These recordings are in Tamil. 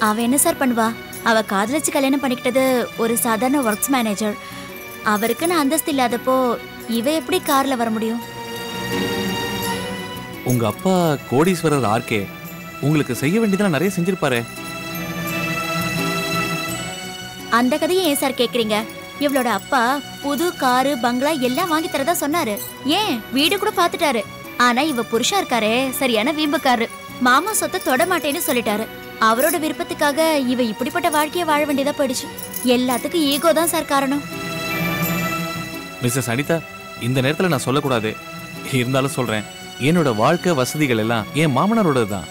அவ என்ன சார் பண்ணுவா? அவ காதலிச்சு கல்யாணம் பண்ணிக்கிட்டது ஒரு சாதாரண ஒர்க்ஸ் மேனேஜர். அவருக்குன்னு அந்தஸ்து இல்லாதப்போ இவ எப்படி கார்ல வர முடியும்? உங்க அப்பா கோடீஸ்வரர் ஆர்கே உங்களுக்கு செய்ய வேண்டியதெல்லாம் நிறைய செஞ்சிருப்பாரு. அந்த கதையை ஏன் சார் கேக்குறீங்க? இவளோட அப்பா புது காரு பங்களா எல்லாம் வாங்கி தரதா சொன்னாரு. ஏன் வீடு கூட பாத்துட்டாரு. ஆனா இவ புருஷா இருக்காரே சரியான வீம்புக்காரு. மாமா சொத்தை தொட மாட்டேன்னு சொல்லிட்டாரு. அவரோட விருப்பத்துக்காக இவ இப்படிப்பட்ட வாழ்க்கைய வாழ வேண்டியதா போயிடுச்சு. எல்லாத்துக்கும் ஈகோ தான் சார் காரணம். மிஸ்ஸஸ் அனிதா, இந்த நேரத்துல நான் சொல்லக்கூடாது, இருந்தாலும் சொல்றேன். என்னோட வாழ்க்கை வசதிகள் எல்லாம் என் மாமனாரோட தான்.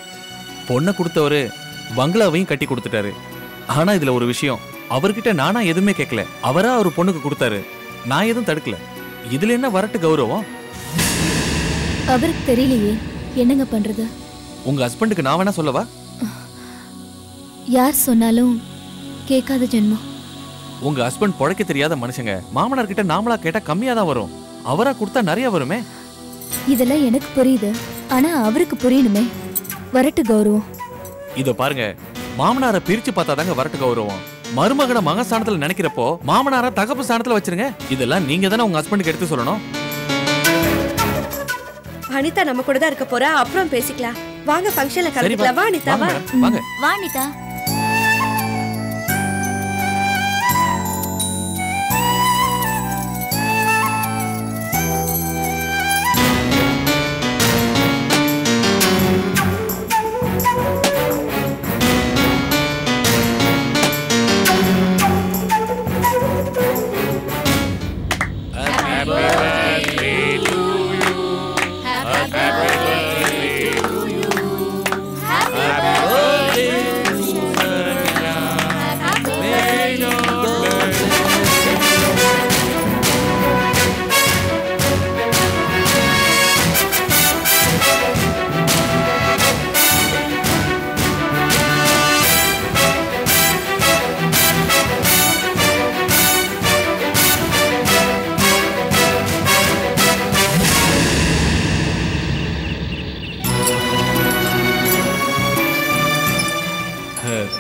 பொண்ணை கொடுத்தவரு பங்களாவையும் கட்டி கொடுத்துட்டாரு. ஆனா இதுல ஒரு விஷயம், அவர்கிட்ட நானா எதுவுமே கேட்கல, அவரா ஒரு பொண்ணுக்கு கொடுத்தாரு. நான் எதுவும் தடுக்கல. இதுல என்ன வரட்டு கௌரவம்? அவருக்கு தெரியலையே என்னங்க பண்றது? உங்க ஹஸ்பண்டுக்கு நான் வேணா சொல்லவா? யார் சொன்னாலும் கேட்காத ஜென்மம். உங்க ஹஸ்பண்ட் பொழைக்க தெரியாத மனுஷங்க. மாமனார் கிட்ட நாமளா கேட்டா கம்மியா தான் வரும், அவரா கொடுத்தா நிறைய வருமே. இதெல்லாம் எனக்கு புரியுது, ஆனா அவருக்கு புரியணுமே. வரட்டு கௌரவம். இத பாருங்க, மாமனாரை பிரிச்சு பார்த்தாதாங்க வரட்டு கௌரவம். மருமகனை மகஸ்தானத்துல நினைக்கிறப்போ மாமனார தகப்பு ஸ்தானத்துல வச்சிருங்க. இதெல்லாம் நீங்க தானே உங்க ஹஸ்பண்டுக்கு எடுத்து சொல்லணும். அனிதா நம்ம கூட தான் இருக்க போறா, அப்புறம் பேசிக்கலாம். வாங்க ஃபங்க்ஷன்ல கலந்துக்கலாம். வா அனிதா, வா. வாங்க. வா அனிதா.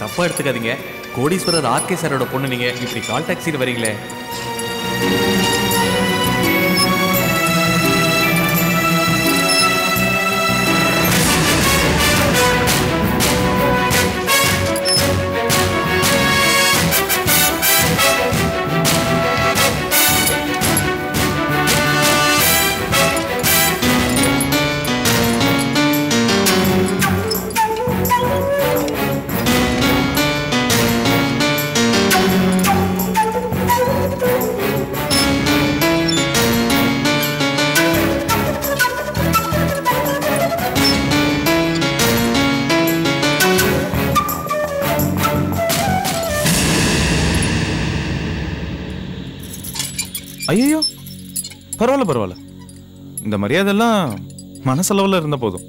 தப்பா எடுத்துக்காதீங்க, கோடீஸ்வரர் ஆர்கே சாரோட பொண்ணு நீங்க. இப்படி கால் டாக்ஸில வரீங்களே. ஐயோ, பரவாயில்ல பரவாயில்ல. இந்த மரியாதைலாம் மனசளவுல இருந்த போதும்,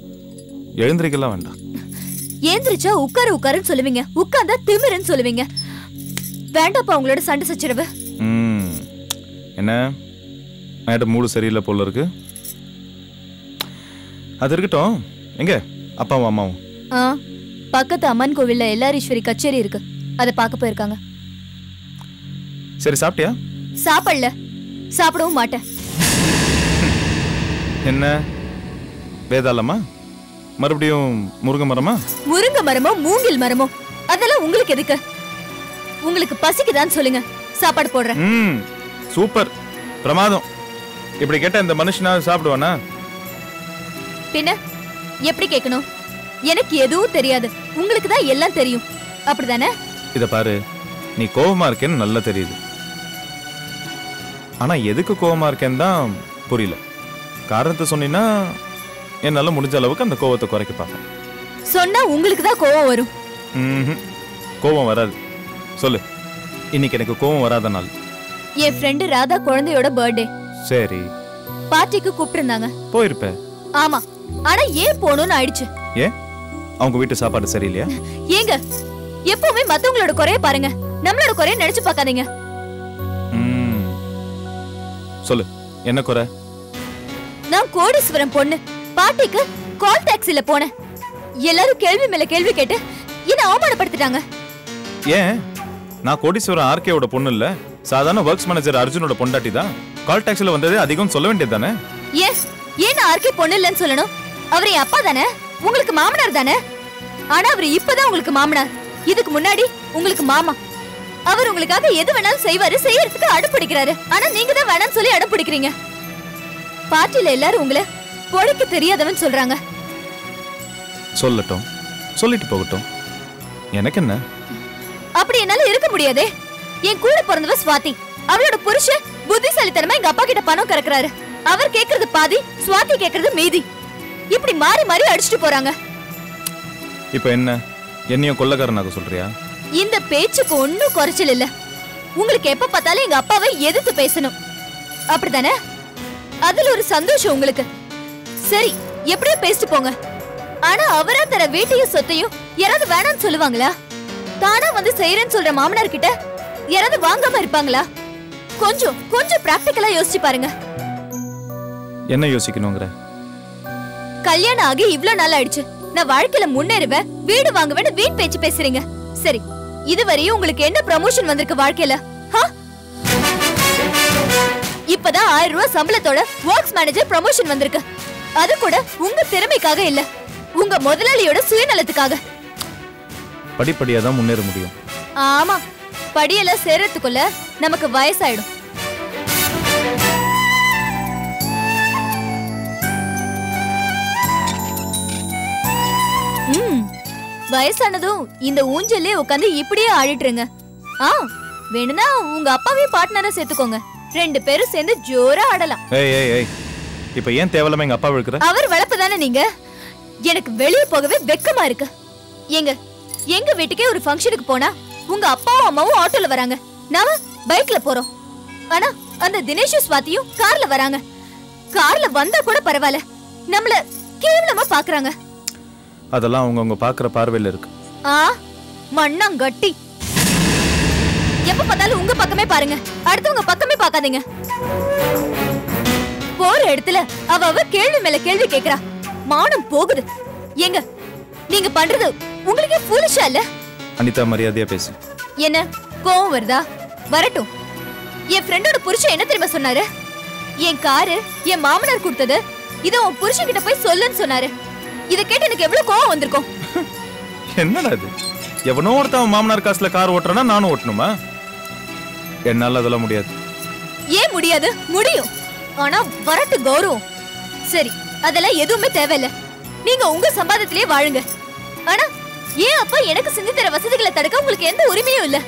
எழுந்திரிக்கலாம் வேண்டாம். ஏந்திரிச்சா உட்காரு உட்காருன்னு சொல்லுவீங்க, உட்கார்ந்தா திமிருன்னு சொல்லுவீங்க. வேண்டாப்பா உங்களோட சண்டை சச்சரவு. என்ன மேடம் மூடு சரியில்லை போல இருக்கு. அது இருக்கட்டும், எங்க அப்பாவும் அம்மாவும்? பக்கத்து அம்மன் கோவில்ல எல்லாரீஸ்வரி கச்சேரி இருக்கு, அதை பார்க்க போயிருக்காங்க. சரி, சாப்பிட்டியா? சாப்பிடல, சாப்பிடவும் மாட்டேன். என்ன வேதாளமா, மறுபடியும் முருங்கை மரமா? முருங்கை மரமோ மூங்கில் மரமோ அதெல்லாம் உங்களுக்கு எதுக்கு? உங்களுக்கு பசிக்குதான்னு சொல்லுங்க, சாப்பாடு போடுறேன். சூப்பர், பிரமாதம். இப்படி கேட்ட இந்த மனுஷனா சாப்பிடுவானா? பின்ன எப்படி கேட்கணும்? எனக்கு எதுவும் தெரியாது, உங்களுக்கு தான் எல்லாம் தெரியும், அப்படிதானே? இத பாரு, நீ கோவமா இருக்கேன்னு நல்லா தெரியுது. ஆனா எதுக்கு கோவமா இருக்கேன்னு தான் புரியல. காரணத்தை சொன்னீங்கன்னா என்னால முடிஞ்ச அளவுக்கு அந்த கோவத்தை குறைக்க பார்ப்பேன். சொன்னா உங்களுக்கு தான் கோவம் வரும். கோவம் வராது. சொல்லு, இன்னைக்கு எனக்கு கோவம் வராத நாள். என் ஃப்ரெண்டு ராதா குழந்தையோட பர்த்டே. சரி, பார்ட்டிக்கு கூப்பிட்டிருந்தாங்க. போயிருப்ப? ஆமா, ஆனா ஏன் போகணும்னு ஆயிடுச்சு. ஏன் அவங்க வீட்டு சாப்பாடு சரியில்லையா? ஏங்க எப்பவுமே மத்தவங்களோட குறைய பாருங்க, நம்மளோட குறைய நினைச்சு பார்க்காதீங்க. சொல்லு, என்ன குறை? நான் கோடீஸ்வரம் பொண்ணு, பார்ட்டிக்கு கால் டாக்ஸில போனேன். எல்லாரும் கேள்வி மேல கேள்வி கேட்டு என்ன அவமானப்படுத்திட்டாங்க. ஏன் நான் கோடீஸ்வரன் ஆர்கேவோட பொண்ணு இல்ல, சாதாரண ஒர்க்ஸ் மேனேஜர் அர்ஜுனோட பொண்டாட்டி தான். கால் டாக்ஸில வந்ததே அதிகம் சொல்ல வேண்டியது தானே? ஏன் ஆர்கே பொண்ணு இல்லைன்னு சொல்லணும்? அவர் என் அப்பா தானே, உங்களுக்கு மாமனார் தானே. ஆனா அவர் இப்பதான் உங்களுக்கு மாமனார், இதுக்கு முன்னாடி உங்களுக்கு மாமா. அவர் உங்களுக்காக எது வேணாலும் செய்வாரு, செய்யறதுக்கு அடம்பிடிக்கிறாரு. ஆனா நீங்க தான் வேணாம்னு சொல்லி அடம்பிடிக்கிறீங்க. பார்ட்டில எல்லாரும் உங்களை பொழைக்க தெரியாதவன் சொல்றாங்க. சொல்லட்டும், சொல்லிட்டு போகட்டும், எனக்கு என்ன? அப்படி என்னால இருக்க முடியாதே. என் கூட பிறந்தவ ஸ்வாதி, அவளோட புருஷன் புத்திசாலித்தனமா எங்க அப்பா கிட்ட பணம் கறக்குறாரு. அவர் கேக்குறது பாதி, ஸ்வாதி கேக்குறது மீதி. இப்படி மாறி மாறி அடிச்சுட்டு போறாங்க. இப்ப என்ன, என்னையும் கொள்ளக்காரனாக சொல்றியா? இந்த பேச்சுக்கு ஒன்னும் குறைச்சல் இல்ல. உங்களுக்கு எப்ப பார்த்தாலும் எங்க அப்பாவை எதிர்த்து பேசணும், அப்படிதானே? அதுல ஒரு சந்தோஷம் உங்களுக்கு. சரி, எப்படியோ பேசிட்டு போங்க. ஆனா அவரா தர வீட்டையும் சொத்தையும் யாராவது வேணாம்னு சொல்லுவாங்களா? தானா வந்து செய்யறேன்னு சொல்ற மாமனார் கிட்ட யாராவது வாங்காம இருப்பாங்களா? கொஞ்சம் கொஞ்சம் பிராக்டிகலா யோசிச்சு பாருங்க. என்ன யோசிக்கணுங்கிற? கல்யாணம் ஆகி இவ்ளோ நாள் ஆயிடுச்சு, நான் வாழ்க்கையில முன்னேறுவேன், வீடு வாங்குவேன்னு வீண் பேச்சு பேசுறீங்க. சரி, இதுவரையும் உங்களுக்கு என்ன ப்ரமோஷன் வந்திருக்கு வாழ்க்கையில? இப்பதான் 1000 ரூபாய் சம்பளத்தோட ஒர்க்ஸ் மேனேஜர் ப்ரமோஷன் வந்திருக்கு. அது கூட உங்க திறமைக்காக இல்ல, உங்க முதலாளியோட சுயநலத்துக்காக. படிப்படியா தான் முன்னேற முடியும். ஆமா, படியெல்லாம் சேர்றதுக்குள்ள நமக்கு வயசாயிடும். வயசானதும் இந்த ஊஞ்சல்லே உட்காந்து இப்படியே ஆடிட்டுருங்க. வேணும்னா உங்க அப்பாவையும் பார்ட்னரா சேர்த்துக்கோங்க, 2 பேரும் சேர்ந்து ஜோரா ஆடலாம். இப்ப ஏன் தேவலாம எங்க அப்பா விழுக்குற? அவர் வளர்ப்பு தானே நீங்க. எனக்கு வெளியே போகவே வெக்கமா இருக்கு. எங்க வீட்டுக்கே ஒரு ஃபங்க்ஷனுக்கு போனா உங்க அப்பாவும் அம்மாவும் ஆட்டோல வராங்க, நாம பைக்ல போறோம். ஆனா அந்த தினேஷ் ஸ்வாதியும் கார்ல வராங்க. கார்ல வந்தா கூட பரவாயில்ல, நம்மள கேவலமா பாக்குறாங்க. அதெல்லாம் அவங்க பாக்குற பார்வையில இருக்கு. மண்ணாங்கட்டி. எப்ப பார்த்தாலும் உங்க பக்கமே பாருங்க, அடுத்தவங்க பக்கமே பார்க்காதீங்க. போற இடத்துல அவ கேள்வி மேல கேள்வி கேக்குறா, மானம் போகுது. ஏங்க, நீங்க பண்றது உங்களுக்கு ஃபூலிஷா இல்ல? அனிதா, மரியாதையா பேசு. என்ன கோவம் வருதா? வரட்டும். என் ஃப்ரெண்டோட புருஷன் என்ன தெரியுமா சொன்னாரு? என் காரு என் மாமனார் கொடுத்தது, இத உன் புருஷன் கிட்ட போய் சொல்லுன்னு சொன்னாரு. இத கேட்டு எனக்கு எவ்வளவு கோவம் வந்திருக்கும். என்னடா இது? எவனோ ஒருத்தன் மாமனார் காசுல கார் ஓட்டுறனா நானும் ஓட்டணுமா? என்னால அதெல்லாம் முடியாது. ஏன் முடியாது? முடியும். ஆனா வரட்டு கௌரவம். சரி, அதெல்லாம் எதுவுமே தேவையில்ல. நீங்க உங்க சம்பாதத்திலே வாழுங்க. ஆனா ஏன் அப்பா எனக்கு செஞ்சு தர வசதிகளை தடுக்க உங்களுக்கு எந்த உரிமையும் இல்ல.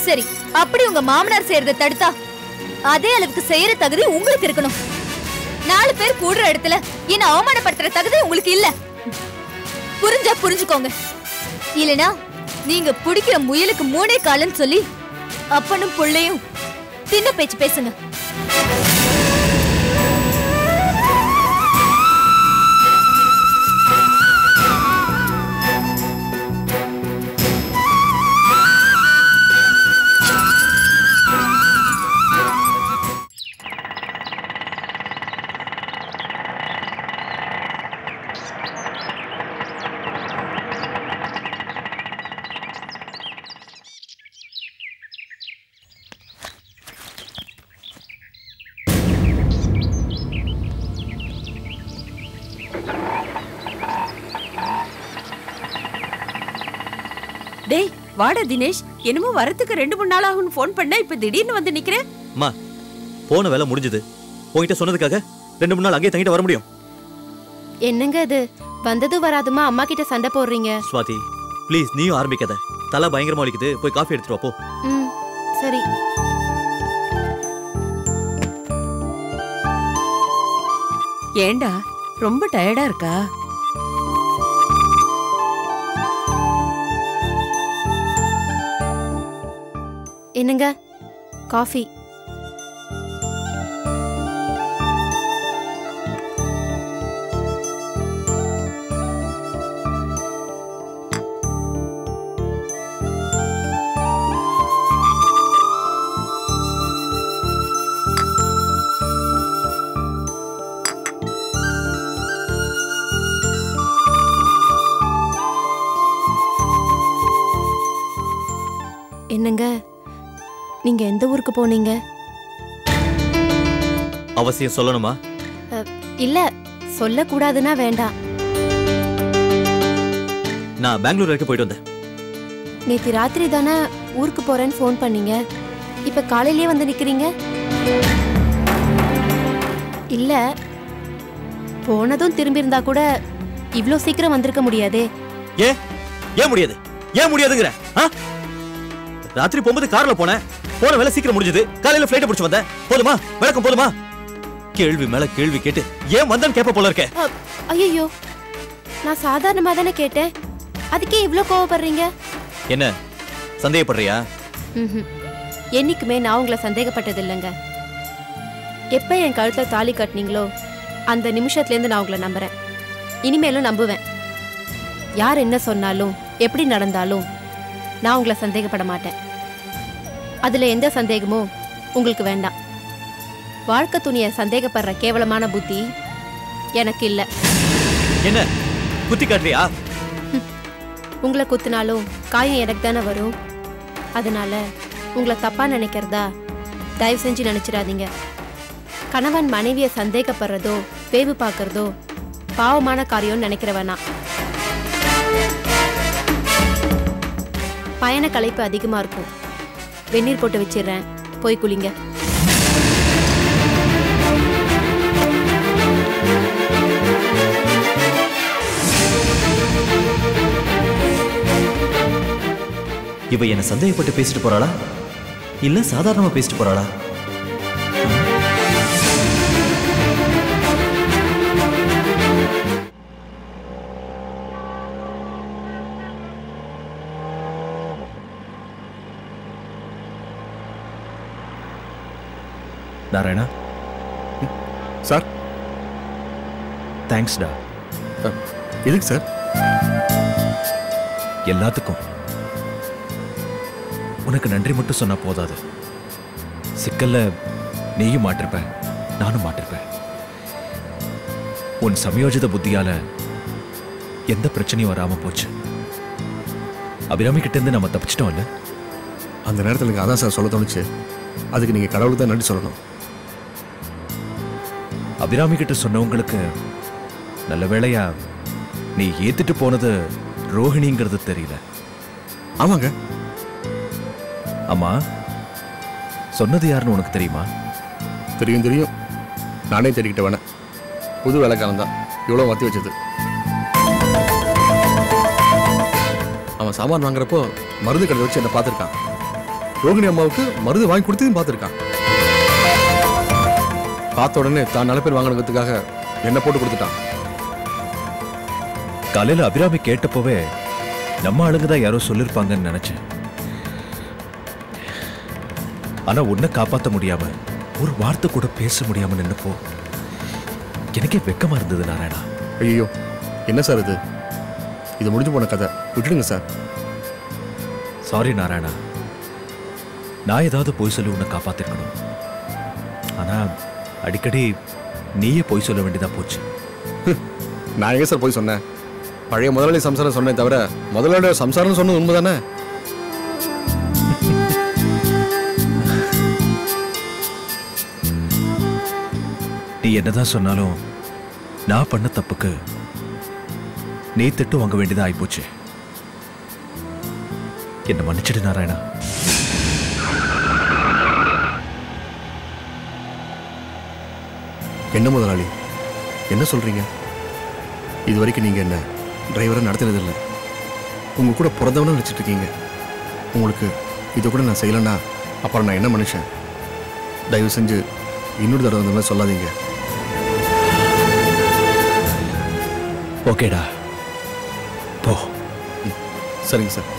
சரி, அப்படி உங்க மாமனார் செய்யறத தடுத்தா அதே அளவுக்கு செய்யற தகுதி உங்களுக்கு இருக்கணும். 4 பேர் கூடுற இடத்துல என்ன அவமானப்படுத்துற தகுதி உங்களுக்கு இல்ல. புரிஞ்சா புரிஞ்சுக்கோங்க, இல்லனா நீங்க பிடிக்கிற முயலுக்கு 3 காலன்னு சொல்லி அப்பனும் புள்ளையும் சின்ன பேச்சு பேசுங்க. டேய் வாடா தினேஷ், என்னமோ வரத்துக்கு 2-3 நாள் ஆகும்னு ஃபோன் பண்ண, இப்ப திடீர்னு வந்து நிக்கிற. அம்மா, போன வேலை முடிஞ்சது. உன்கிட்ட சொன்னதுக்காக 2-3 நாள் அங்கேயே தங்கிட்டு வர முடியும்? என்னங்க இது, வந்தது வராதுமா அம்மா கிட்ட சண்டை போடுறீங்க? ஸ்வாதி, ப்ளீஸ் நீயும் ஆரம்பிக்காத. தலை பயங்கரமா வலிக்குது, போய் காஃபி எடுத்துட்டு வா போ. சரி. ஏண்டா ரொம்ப டயர்டா இருக்கா? என்னங்க, காஃபி. நீங்க எந்த ஊருக்கு போனீங்க? அவசியம் சொல்லணுமா? இல்ல, சொல்லக்கூடாதுன்னா வேண்டாம். நான் பெங்களூர் வரைக்கும் போயிட்டு வந்தேன். நேத்து ராத்திரி தானே ஊருக்கு போறேன்னு ஃபோன் பண்ணீங்க. இப்ப காலையிலேயே வந்து நிக்கிறீங்க. இல்ல, போனதும் திரும்பி இருந்தா கூட இவ்ளோ சீக்கிரம் வந்திருக்க முடியாதே. ஏன் முடியாது? ஏன் முடியாதுங்கிற? ராத்திரி போகும்போது கார்ல போனேன். போன வேலை சீக்கிரம் முடிஞ்சது. காலையில ஃளைட் பிடிச்சு வந்தேன். போதுமா? வழக்கம் போதுமா? கேள்வி மேல கேள்வி கேட்டு ஏன் வந்தேன்னு கேட்ப போல இருக்கே. ஐயோ, நான் சாதாரணமா தானே கேட்டேன். அதுக்கே இவ்ளோ கோவப்படுறீங்க? என்ன சந்தேகப்படுறியா? என்னைக்குமே நான் உங்களை சந்தேகப்பட்டது இல்லைங்க. எப்ப என் கழுத்துல தாலி கட்டினீங்களோ அந்த நிமிஷத்துல இருந்து நான் உங்களை நம்புறேன். இனிமேலும் நம்புவேன். யார் என்ன சொன்னாலும் எப்படி நடந்தாலும் நான் உங்களை சந்தேகப்பட மாட்டேன். அதுல எந்த சந்தேகமும் உங்களுக்கு வேண்டாம். வாழ்க்கை துணியை சந்தேகப்படுற கேவலமான புத்தி எனக்கு இல்ல. என்ன குத்தி காட்டுறியா? உங்களை குத்தினாலும் காயம் எனக்கு தானே வரும். அதனால உங்களை தப்பா நினைக்கிறதா தயவு செஞ்சு நினைச்சிடாதீங்க. கணவன் மனைவியை சந்தேகப்படுறதோ வேவு பார்க்கறதோ பாவமான காரியம்னு நினைக்கிறவனா. பயண களைப்பு அதிகமா இருக்கும். வெந்நீர் போட்டு வச்சிடுறேன், போய் குளிங்க. இவ என்ன சந்தேகப்பட்டு பேசிட்டு போறாளா இல்ல சாதாரணமா பேசிட்டு போறாளா? நாராயணா சார். தேங்க்ஸ்டா. எதுக்கு சார்? எல்லாத்துக்கும் உனக்கு நன்றி மட்டும் சொன்னா போதாது. சிக்கல்ல நீயும் மாட்டிருப்ப, நானும் மாட்டிருப்பேன். உன் சமயோஜித புத்தியால எந்த பிரச்சனையும் வராம போச்சு. அபிராமி கிட்ட இருந்து நம்ம தப்பிச்சிட்டோம் இல்ல? அந்த நேரத்தில் எனக்கு அதான் சார் சொல்ல தோணுச்சு. அதுக்கு நீங்க கடவுளுக்கு தான் நன்றி சொல்லணும். அபிராமி கிட்ட சொன்னவங்களுக்கு நல்ல வேளையா நீ ஏத்துட்டு போனது ரோஹிணிங்கிறது தெரியல. ஆமாங்க. அம்மா சொன்னது யாருன்னு உனக்கு தெரியுமா? தெரியும் தெரியும். நானே தேடிக்கிட்ட வேணேன். புது வேலைக்காரன் தான் இவ்வளோ மாற்றி வச்சது. அவன் சாமான் வாங்குறப்போ மருந்து கடை வச்சு என்னை பார்த்துருக்கான். ரோகிணி அம்மாவுக்கு மருந்து வாங்கி கொடுத்ததையும் பார்த்துருக்கான். பார்த்த உடனே தான் நல்ல பேர் வாங்கணுங்கிறதுக்காக என்ன போட்டு கொடுத்துட்டான். காலையில அபிராமி கேட்டப்போவே நம்ம ஆளுங்கதான் யாரோ சொல்லிருப்பாங்கன்னு நினைச்சேன். ஆனா உன்னை காப்பாற்ற முடியாம ஒரு வார்த்தை கூட பேச முடியாம நின்னப்போ எனக்கே வெக்கமா இருந்தது நாராயணா. ஐயோ என்ன சார் இது? இது முடிஞ்சு போன கதை, விட்டுடுங்க சார். சாரி நாராயணா, நான் ஏதாவது போய் சொல்லி உன்னை காப்பாத்திருக்கணும். ஆனா அடிக்கடி நீயே போய் சொல்ல வேண்டியதா போச்சு. நான் எங்க சார் போய் சொன்னேன்? பழைய முதலாளி சம்சாரம் சொன்னேன் தவிர முதலாளி சம்சாரம் சொன்னது உண்மைதானே? நீ என்னதான் சொன்னாலும் நான் பண்ண தப்புக்கு நீ திட்டு வாங்க வேண்டியதா ஆயிப்போச்சு. என்ன மன்னிச்சிடு நாராயணா. என்ன முதலாளி என்ன சொல்றீங்க? இது வரைக்கும் நீங்க என்ன டிரைவரை நடத்தினதில்லை. உங்க கூட பிறந்தவனும் நினைச்சிட்டு இருக்கீங்க. உங்களுக்கு இதை கூட நான் செய்யலைன்னா அப்புறம் நான் என்ன மனுஷன்? தயவு செஞ்சு இன்னொரு தடவை அந்த மாதிரி சொல்லாதீங்க. ஓகேடா, போ. சரிங்க சார்.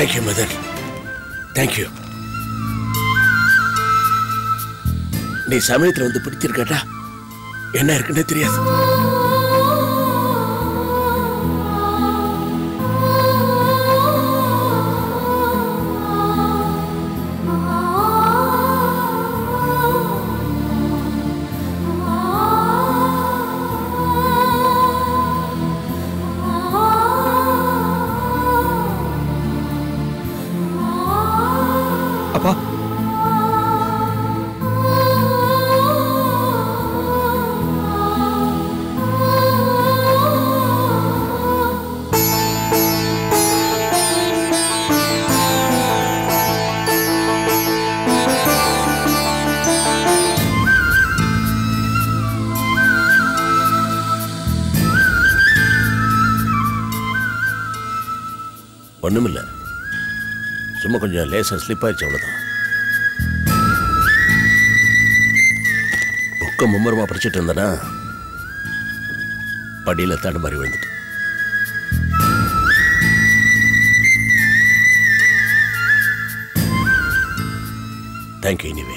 Thank you Madan, thank you. நீ சமயத்துல வந்து பிடிச்சிருக்கட்டா என்ன இருக்குன்னு தெரியாது. அப்பா, ஒண்ணுமில்ல, சும்மா கொஞ்சம் லேசா ஸ்லிப் ஆயிடுச்சு, அவ்வளவுதான். புக்க மும்மரமா படிச்சுட்டு இருந்தனா படியில தடு மாதிரி விழுந்துட்டு. தேங்க்யூ. எனிவே